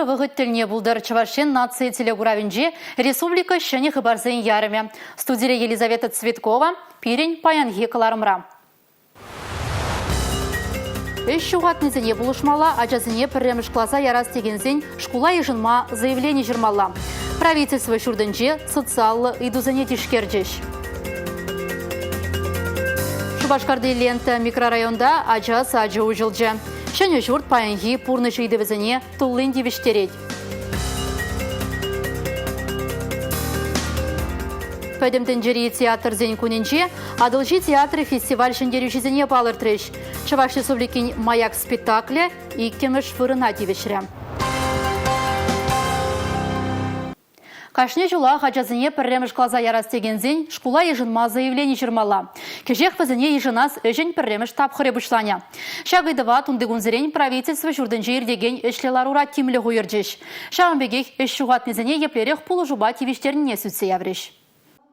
вғыт тіліне бұлдар Чувашин нация телегуравинже республика шыны хыбарзын ярыме. Студия Елизавета Цветкова, Пирень Паянги Каларымра. Эш шуғатнызыне бұлышмала, ажазыне пірреміш класа ярас тегензін шкула ежынма заявление жырмала. Правительство шурдынже социалы идузыне тишкердеш. Шубашкарды лента микрорайонда ажаз ажы ұжылжы. Шәне жұрт паянги пурны жейдівізіне тұллын девіштерет. Пәдімтін жері театр зен күнінже Адылжи театры фестиваль шындері жезіне балыртырыш. Чуваш Республикин маяк спектаклі иккеміш фырына девішірі. Кашне жула хачазыне пірреміш клаза ярас тегензен шкула ежынма заявление жырмала. Кежех візіне ежынас өжін пірреміш тапқыры бұшланя. Шағыдыва тұндығынзырен правительство жүрдінже ердеген өшлелар ұра тимлі ғойырдеш. Шағынбегех өш шуғатнезіне еплерек пулы жұба тивіштеріне сүтсе явреш.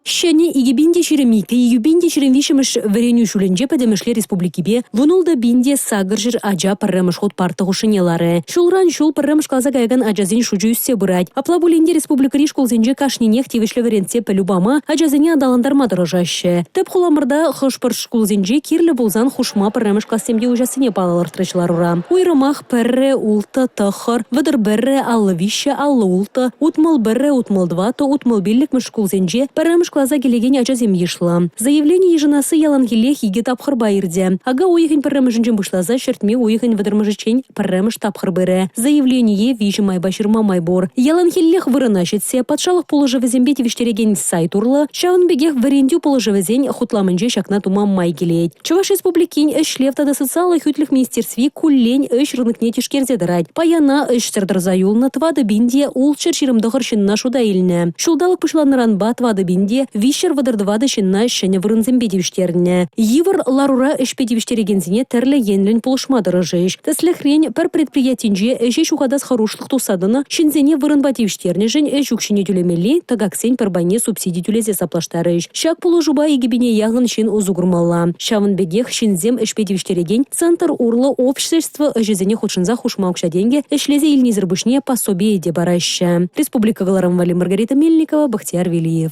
Шәне игибинде шеремейкі, игибинде шеремвишіміш вареню шулінже пәдемішлі республикибе, вұнулда бинде сағыржыр ажа паррамыш ход парты ғушынелары. Шулран шул паррамыш қалза гайган ажазын шучу үссе бұрать. Апла бұлінде республикари школзенже кашненех тевішлі варенце пәлюбама ажазыне адаландарма дырыжашы. Тәп хуламырда хышпыр школзенже кирлі болзан хушма паррамыш классемде ужасыне палалар трачыларура. Уйрымах пәрре улта тахар, вадыр бәрре аллы вище аллы улта, утмал бәрре утмал два, то утмал биллік мүш школзенже паррамыш клаза келеген ажазем ешла. Заявление еженасы ялангелех егет апхыр байырде. Ага уйхын паррамыжынжын бұшлаза шертме уйхын вадырмыжычен паррамыш тапхыр бәрі. Заявление вижі майбашырма майбор. Ялангелех вырынашетсе, патшалық положывызембе тевіштереген сайт урлы, шавынбегех варендю положывызен хутламынже шакна тума май келейд. Чуваш республикин эшлевтада социалых хүтлік министерстве куллень эш рыныкне тишкерзе дырать. Паяна эш сырдырза юлна твады бинде улчыр ширымдығыр шынна шуда иліне. Шулдалық пышланыранба твады бинде вишер вадырдывады шынна шыны вырынзембе девіштеріне. Евр ларура эшпе девіштерегензіне тәрлі енлін полышмадыры жеш. Тәсліхрен пір предприятинже эше шуғадас харушлық тусадыны шынзене вырынба девіштеріне жын эш жүкшіне түлемелі, тагаксен пірбайне субсидий түлезе саплаштарыш. Шак полы жуба егебіне яғын шын озуғырмалла. Шавын бегех шынзем эшпе девіштереген центр урлы общество әжезіне худшынза хушмаукша денге эшлезе илнезірбышне пособие де бараща. Республика Галарамвали Маргарита Мельникова, Бахтияр Велиев.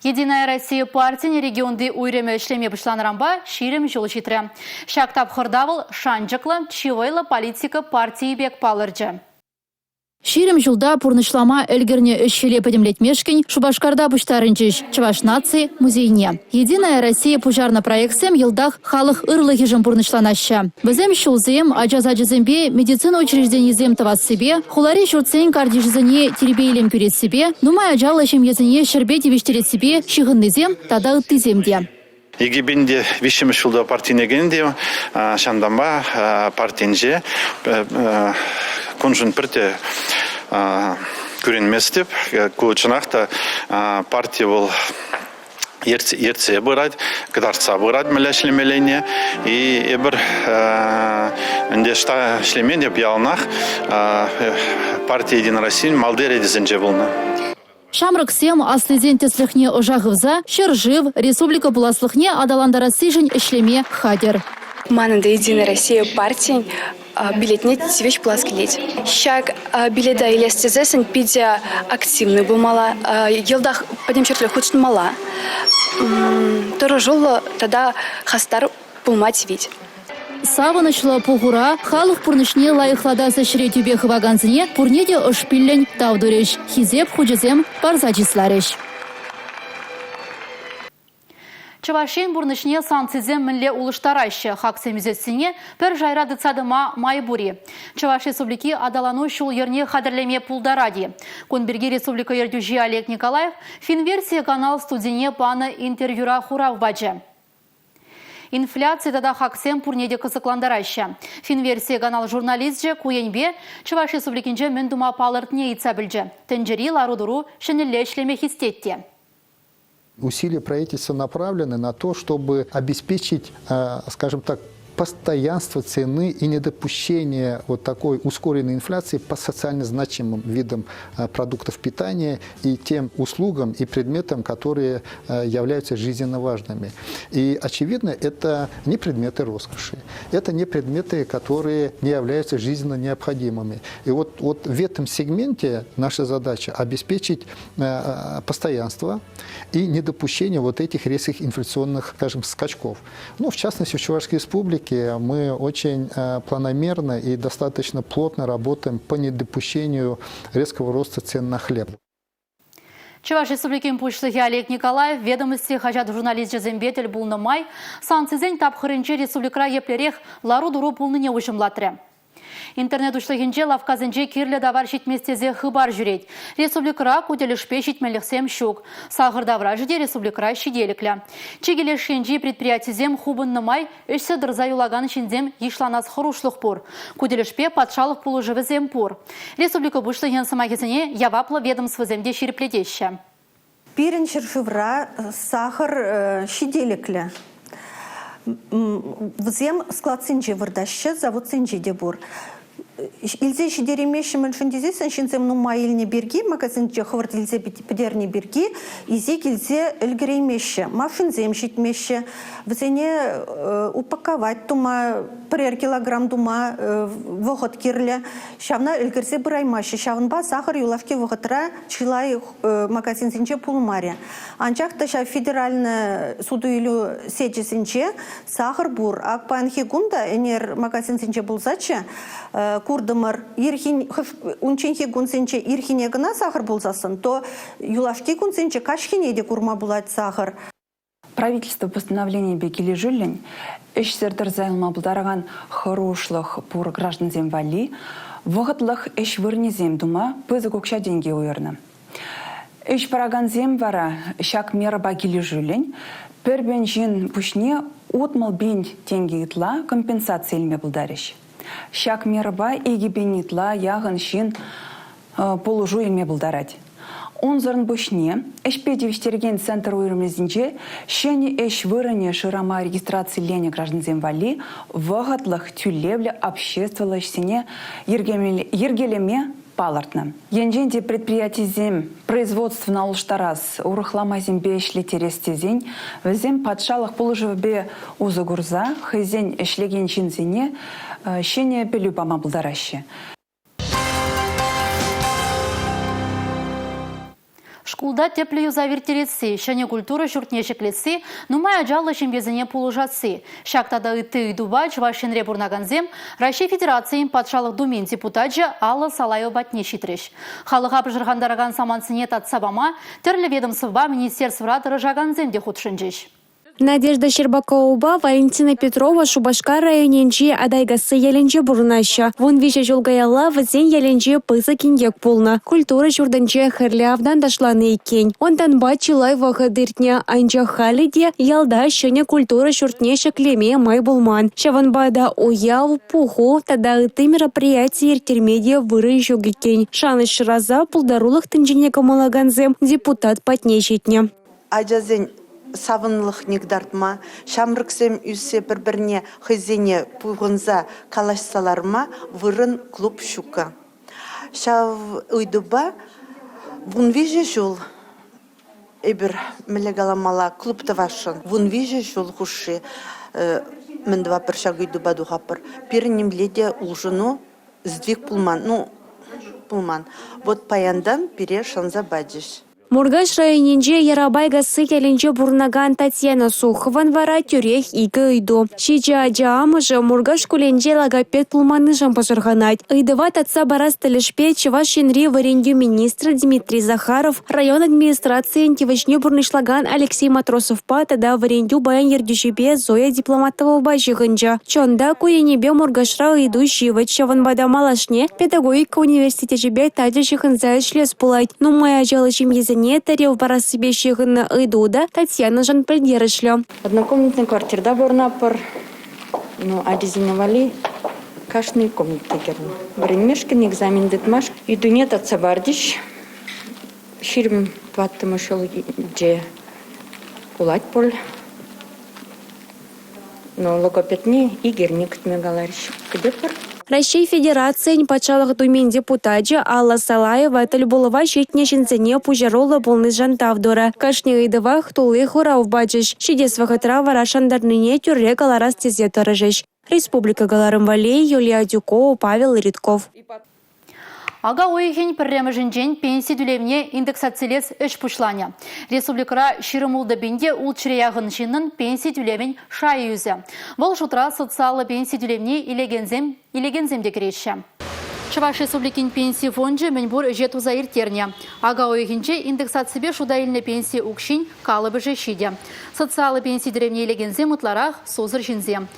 Единая Россия партияне регионды уйреме эшлеме бұшланырамба ширем жол жетірі. Шактап хырдавыл шанжықлы чивайлы политика партии бек палыржы. Ширем жылда пурнышлама әлгірне үшшеле пәдемлетмешкен Шубашкарда бұштарынчыш Чуваш нации музейне. Единая Россия пужарна проектсем елдах халық ырлығы жын пурнышланашы. Бізем шулзем ажаз-ажызембе медицина учрежденезем тавас себе, хулари шурцен кардижызыне теребейлем күрет себе, нумай ажалы шемезіне шербе девештерет себе, шығыннезем тада ыттыземде. Егебенде вишеміш жылда партийнегенде шанданба партинже күнжін бірде көрінмес деп, көчінақта партия бұл ерце бұрад, кыдарца бұрад мәләшілемелене, и бір үнде шлемен деп ялынақ партия Единая Россия малдер едізінже болны. Шамрак сем аслезен теслихне ожағывза, шыржив, республика буласлыхне адаландара сижен ішлеме хадер. Манында Единая Россия партия билетне тивеш пласкелет. Шак биледа елестезесін пиде активный болмала, елдах подемчертлі худшын мала. Тұры жолы тада хастар болмать вид. Савынышлы пуғыра, халық пұрнышне лайықлада сәшірету бе хываганзыне пұрнеде ұшпіллен таудырыш, хизеп хұжызем барзачисларыш. Чувашин бұрнышне санцизем мінле улыштарашы хақсемізетсіне пір жайрады цадыма майбури. Чуваш республики адалану шул ерне қадірлеме пулдаради. Конберги республика ердюжи Олег Николаев финверсия канал студине паны интервьюра хурав баджы. Инфляция тада хаксем пурнеде кысыкландараща. Финверсия канал журналистже куенбе Чуваш республикинже мендума палыртне ицабілже. Тенджери ларудуру шынелле шлеме хистетте. Усилия правительства направлены на то, чтобы обеспечить, скажем так, постоянство цены и недопущение вот такой ускоренной инфляции по социально значимым видам продуктов питания и тем услугам и предметам, которые являются жизненно важными. И, очевидно, это не предметы роскоши, это не предметы, которые не являются жизненно необходимыми. И вот в этом сегменте наша задача обеспечить постоянство и недопущение вот этих резких инфляционных, скажем, скачков. Ну, в частности, в Чувашской республике мы очень планомерно и достаточно плотно работаем по недопущению резкого роста цен на хлеб. Чуваш Республикин пушлығы Олег Николаев ведомости хажат журналист жезембетель булны май, санцизен тапхырынче республикра еплерех лару дуру пулныне ушымлатыры. Интернет ушлығынче лавказынче кирлі давар шитместезе хыбар жүрет. Республикра куделішпе шитмеліксем шук. Сағыр давра жиде республикра шиделіклі. Чегелешенче предприятизем хубынны май, үшсі дырза юлаган шинзем ешланас хырушлық пор. Куделішпе патшалық пулы живізем пор. Республика бұшлығын самагезіне яваплы ведомствоземде ширепледеші. Пиренчер шывра сахар шиделіклі. Взем склад синжи вырдашы, завод синжи дебур. Илзе шидеремеші міншіндезесін шинзем нума еліне берги, магазинче хывырт илзе підерне берги, изе келзе үлгіремеші, мафинзем шитмеші, взене упаковать тума, пірер килограмм тума вғыт керлі, шавна үлгірзе бұраймашы, шавынба сахар юлавке вғытра чилай магазинзінче пулмаре. Анчақта шав федеральны суду илю сечесінче сахар бур, акпанхи гунда энер магазинзінче булзачы, курдымыр, унченхи гунсенче ирхине гына сахар болзасын, то юлашки гунсенче кашхине де курма булать сахар. Правительство постановление бекили жилень, эшсердер зайлма булдараган хорошлых пур граждан земвали, вғытлых эш вырнезем дума пызы кокша деньги уйырны. Эш параган зем вара шак мерба кили жилень, пербен жин пушне утмал бен деньги итла компенсация илме булдарыш. Шак мерба егибенитла яғын шин полужу илме булдарать. Он зырн бушне, эшпедевиштерген центр уйрымезінже, шені эш вырыне шырама регистрации лене граждан земвали, вғытлых тюлевле обществовалыш сене ергелеме палартны. Енженде предприятий зем производство на улштарас урыхлама зембе эшле терестезень, візем патшалық полужывбе узы гурза, хызень эшлеген чинзене, шене пелюбама булдараще. Шкулда теплею завертеретси, шане культура шуртнешеклетси, нумай аджалы шембезіне пулужатси. Шактада ыты ыдуба Чувашин репурнаганзем Россия Федерациян патшалық думен депутаджы Алла Салайо батне шитреш. Халыға пыжырғандараган самансыне татсабама, тірлі ведомствоба министерствора тырыжаганзем де худшынжеш. Надежда Щербакова, Валентина Петрова, Шубашкар районенче адайгасы яленче бурнаша. Вон виже жолгаяла вазен яленче пыза кингек полна. Культура журданче хырлявдан дашланы икень. Ондан бачилай вахадыртня анча халиде ялда шыне культура шуртне шаклеме май булман. Шаванбада уяв пуху тада ыты мероприятие иртермедия выры жогикень. Шаныш шыраза пулдарулых тынжине камалаганзем депутат патнешетне. Ажазен савынлық негдартма, шамрыксем үсе бір-біріне хызене пуғынза калашсаларма вырын клуб шука. Шав ұйдыба вун виже жол эбір мілегаламала клубта вашын. Вун виже жол хуши міндіва бір шаг ұйдыба дұғапыр. Перінім леде ұлжыну здвиг пулман. Ну, пулман. Вот паяндан пере шанза бадиш. Мургаш районенче Ярабайгасы келенче бурнаган Татьяна Сухован вара тюрех игі ыйду. Шича ажаамыжы Мургаш куленче лагапет пулманыжын пожырганать. Ыйдыва татса барас тылышпе Чуваш Шенри варенью министр Дмитрий Захаров, район администрации антивачне бурнышлаган Алексей Матросов тада варенью баян ердюшепе Зоя дипломатова бажығынча. Чонда куенебе Мургашра ыйду шивать шаванбада малашне педагогика университетежебе тадя шихынза ишлес пулайт. Но моя жалышым езен тарев пара себе щегына ыйдуда Татьяна Жанпельдерышлю. Однокомнатная квартира борнапор, ну, аризиновали кашные комнаты герны. Бренимешкин экзамен детмаш. Иду нет отца бардиш. Ширм тваттым ушел где кулать поль. но логопедни игерни күтмегаларыш. Кыдепар. Россия Федерациян патшалық думен депутатчы Алла Салаева тәлболова жетне жінзіне пужаролы болны жантавдора. Кашне ыйдывах тулы хурав бачыш. Шидес вахытра варашандарныне тюрре галарас тезе тұрыжыш. Республика Галарым Валей, Юлия Дюкова, Павел Ритков. Ага ойхен пірремежінжен пенсия дүлемне индексациялес үш пұшланя. Республикара шырымулды бенде ұлчырияғын жинын пенсия дүлемен шайы үзі. Бұл жұтра социалы пенсия дүлемне илегенземде кереші. Чуваш Республикин пенсия фонжы мәнбур жет ұза ертерне. Ага ойхенже индексациябе шудайылны пенсия ұқшын қалыбы жешиде. Социалы пенсия дүлемне илегензем ұтларақ созыр жінзем.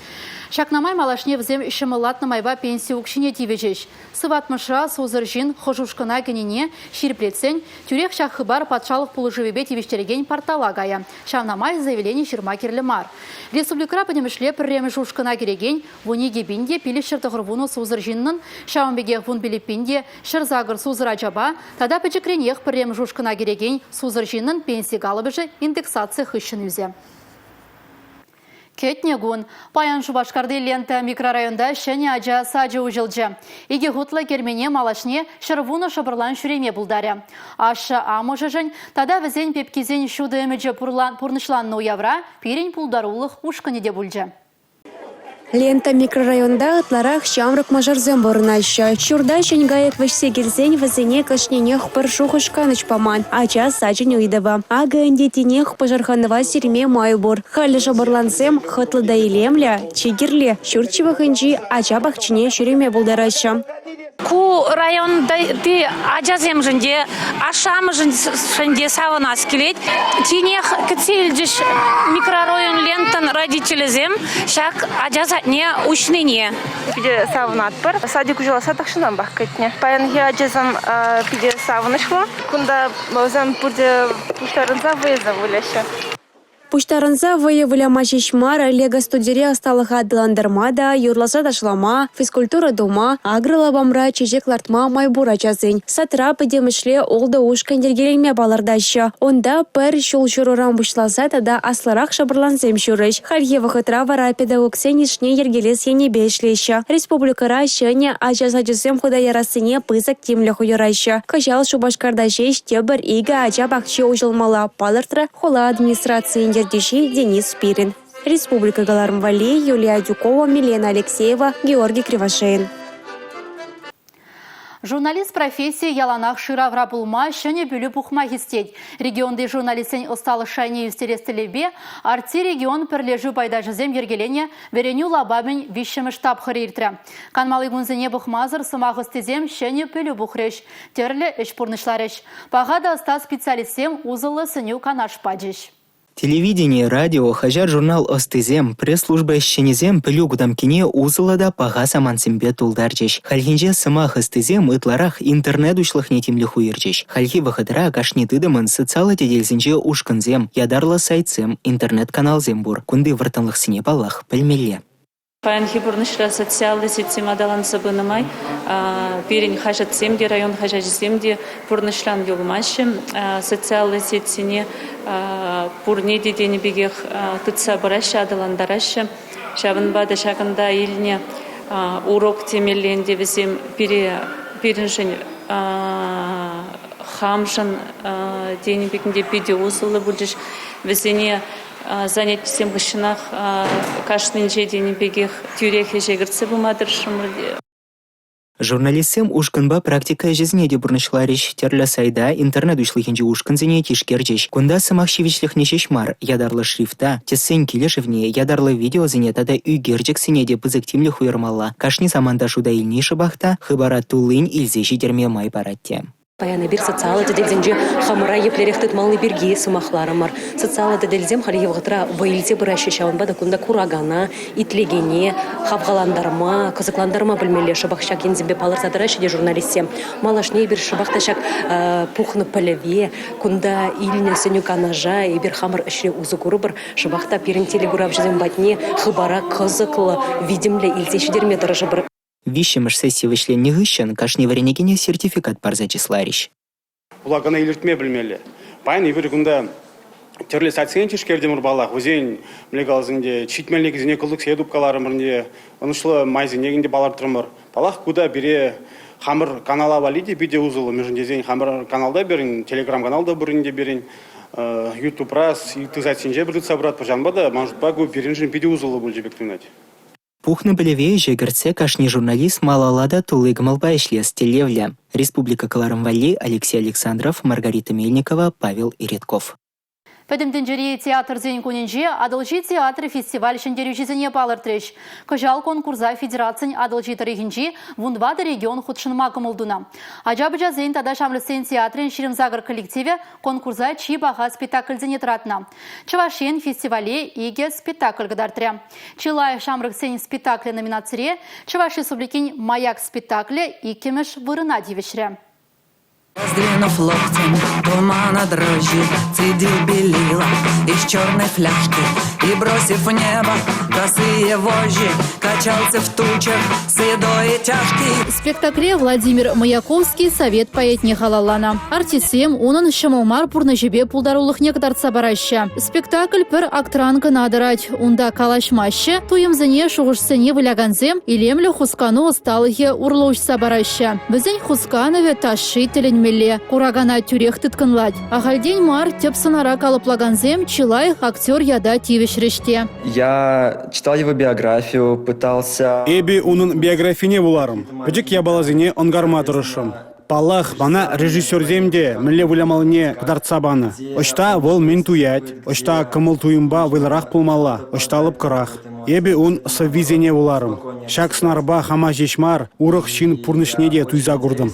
Шакнамай малашне взем шымылатны майба пенсия укшине тивежеш. Сыватмышра созыр жин хожушкына генине ширплетсен, тюрех шахыбар патшалық пулыжывебе тивештереген порталагая. Шавнамай заявление ширмакерлі мар. Республикара подемешле пірремі жушкына кереген, вуниге бинде пилі шыртығырвуну созыр жиннын, шавынбеге вун билиппинде шырзагыр созыр ажаба, тада пәчекренех пірремі жушкына кереген созыр жиннын пенсия галыбыжы индексация хыщын үзе. Кетнегун. Паян Шубашкарды лента микрорайонда шәне ажа саджы ұжылжы. Иге ғутлы кермене малашне шырвуны шабырлан шүреме бұлдары. Ашы амы жын, тада візен пепкезен шуды өміджі пұрнышланны уявра, перен пулдарулық ұшқыне де бұлжы. Лента микрорайонда атларах шамрак мажарзем борнаща. Шурда шенгает вышсе гельзень вазене кашненех пар шухышканыч паман. Ача сачын уйдава. Ага андетинех пажарханова серме майбор. Халі жабырлансем хытлыда илемля, чигерле. Шурчева хынжи ача бахчине шуреме булдараща. Ку районда ты ажазем жынде, ашам жынде савынас келет. Тинех кцельдиш микрорайон лентан родителезем, шак ажазатне ушныне. Пиде савынат бар. Садик ужала сатақшынан бақ кетне. Паян ажазам пиде савынышлы. Кунда өзім бұрде пуштарынза выезда вылеша. Пуштарынса выявляма шишмар, лего студире асталыға адыландырмада, юрласа ташлама, физкультура дома, агрылабамра, чежек лартма майбура жазын. Сатра пыдемішле олды ушкан дергелеме балырдашы. Онда пір шул шуруран бұшласа тада асларақ шабырлансем шурыш. Халье вахытра вара педагогсен ишне ергелес ене бешлеші. Республикара шыне ажаса жүзем худа ярасыне пызак темлі хуйырайшы. Кажал Шубашкарда жеш тебір ига ажа бақчы ужылмала палыртра хола администрациян Денис Спирин. Республика Галарым Валей, Юлия Дюкова, Милена Алексеева, Георгий Кривошеин. Журналист профессии яланах шыравра булма шыне бүлі бұқма хистет. Регионды журналистен ұсталы шайне юстерестілебе, арти регион пірлежу пайда жызем ергелене вереню лабамен вишшімі штаб хыриртірі. Канмалы гунзіне бұқмазыр сымағы стезем шыне бүлі бұқреш, терлі үш пұрнышларыш. Бағада ұста специалистем узылы сыню канаш паджиш. Телевидение, радио, хажар журнал «Остызем», пресс-служба «Щенезем» пылюгудам кине узылада паға самансымбе тулдарчеш. Хальхинже сымах «Остызем» ытларах интернет ушлых нетимлі хуйырчеш. Хальхи вахыдыра кашни тыдымын социалы теделзінже ушкынзем, ядарлы сайтсем, интернет-каналзем бур. Кунды вартанлық сине паллах пілмелле. Паянхи бурнышра социалды сетсем адалан сабынымай, перен хажатсемде, район хажатсемде бурнышлан юлмашым, социалды сетсене бурне дедені бегех тұтса барашы, адаландарашы. Шабынбады шағында еліне урок темелленде візем переншін хамшын дені бекінде беде осылы бүлдіш візене занятием гышынах кашнын жедени бегех тюрехе жегіртсе бұмадыр шымырде. Журналистсем ушкынба практика жизнеде бурнышлариш терлі сайда интернет ушлыхенже ушкынзене тишкерчеш. Кунда сымақ шевичлих нешешмар, ядарлы шрифта, тесен келешевне, ядарлы видеозене тада үйгерчек сенеде пызыктимлі хуйырмалла. Кашни саманда шуда илнейші бақта, хыбара тулын илзеші дерме май баратте. Паяны бир социалы теделзенже хамыра еплерехтет малый берги сымахларымар. Социалы теделзем хали евгатра вайлзе быраща шаунбада кунда курагана, итлегене, хавгаландарма, кызыкландарма білмеле шабақшак ензембе палырсадыра шеде журналистсем. Малашне бир шабақташак пухны полеве, кунда илне сеню канажа, и бир хамыр ішре узы курыбыр шабақта перентелі гурав жезем батне хыбара кызыклы видимле илзеші дерметары жыбыр. Вишемыш сессия вышлен негыщен, кашни варенегене сертификат парзачисларищ. Улагана илертме білмелі. Паян ебір күнда терле сатсен чешкердемір балақ, өзен млегалызынде, читменлік зіне күлдік седупкаларымырне, онышлы майзенегінде балар тұрмыр. Балақ куда бере хамыр канала валиде биде узылы, межіндезен хамыр каналда берін, телеграм каналда бірінде берін, YouTube раз, и ты затинже бірдіца брат пожанбада, может багу берінжін биде узылы бұл жебектімнәді. Пухны білеве жегірце кашни журналист малалада тулыгмалба ишлес телевля. Республика Каларымвали, Алексей Александров, Маргарита Мельникова, Павел Иредков. Пәдімден театр зен көнінже Адылжи театры фестиваль шендерючізіне балыртреш. Кажал конкурса федерациян Адылжи тарихинже вундвады регион худшынма кымылдуна. Аджабыжа зен тада шамлысен театрын Ширимзагыр коллективе конкурса чи баға спектакль зенетратна. Чавашен фестивале иге спектакль гадартря. Чилай шамрық сен спектакль номинацире Чаваши субликин маяк спектакле и кемеш вырына девешря. Раздвинув локтем тумана дрожжи, цедил белила из черной фляжки и, бросив в небо косые вожжи, качался в тучах седой и тяжкий. В спектакле Владимир Маяковский совет поэт не халалана. Артисем унын шамалмар пурнажебе пулдарулых некдарца бараща. Спектакль пер актранка надырать. Унда калашмаще, туемзене шуғышсене выляганзем, илемлі хускану осталыхе урлоушса бараща. Бізен хусканове таши телен Курагана тюрех тытканлать. Ахальдень мар тепсанара калыплаганзем чилай актер яда тивешреште. Я читал его биографию, пытался... Эби унын биографине буларым. Бжик я балазине онгарма тұрышым. Палах бана режиссер земде міле вылямалыне кыдарца баны. Ошта вол мен туять, ошта кымыл туйымба вылырақ пулмала, ошталып кырах. Эби он соввизене буларым. Шак снарба хама жешмар, урых чин пурнышнеде туйза гурдым.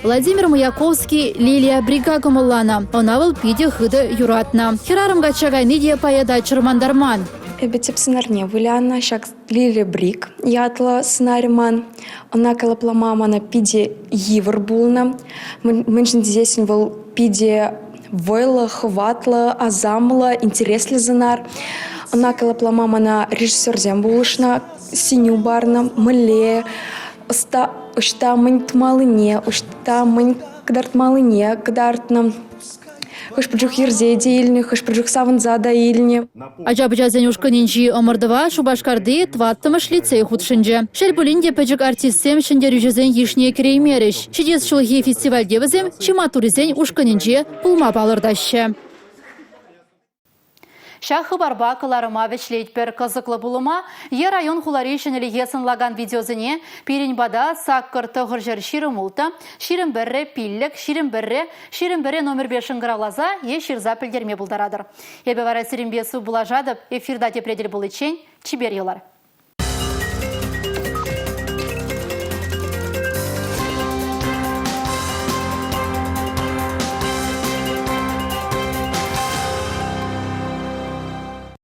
Владимир Маяковский Лилия Брига кымыллана. Онавыл пиде хыды юратна. Херарымга чагайны де паяда чырмандарман. Эбетеп сценарне выляна, шак Лилия Бриг, ятла сценариман. Она калапламамана пиде йывыр булна. Мэншин дезесін выл пиде войла, хватла, азамла, интересли занар. Она калапламамана режиссерден булышна, синю барна, мыле, Ушта мань тмалыне, ушта мань кадарт малыне, кадартна. Хош проджух ерзе дейльне, хош проджух саванза даильне. Аджабыжа зенюшка нинжи омырдыва шубашкарды тваттымыш лицей худшынже. Шельбулинде пэджик артистсем шендерюжезен ешне кереймереш. Чидес шылхи фестиваль девізем, чиматуризен ушка нинже пулма балырдаще. Шахы барба кыларыма вешлейтпер кызыклы булыма, е район хуларейшін елегесін лаган видеозыне перенбада саккыр тұғыр жер ширым улта, ширым бірі пиллік, ширым бірі номер 5 гралаза е ширза пілдерме бұлдарадыр. Ебе вара сирим бесу бұлажадып, эфирда тепредел бұл ечен, чибер елар.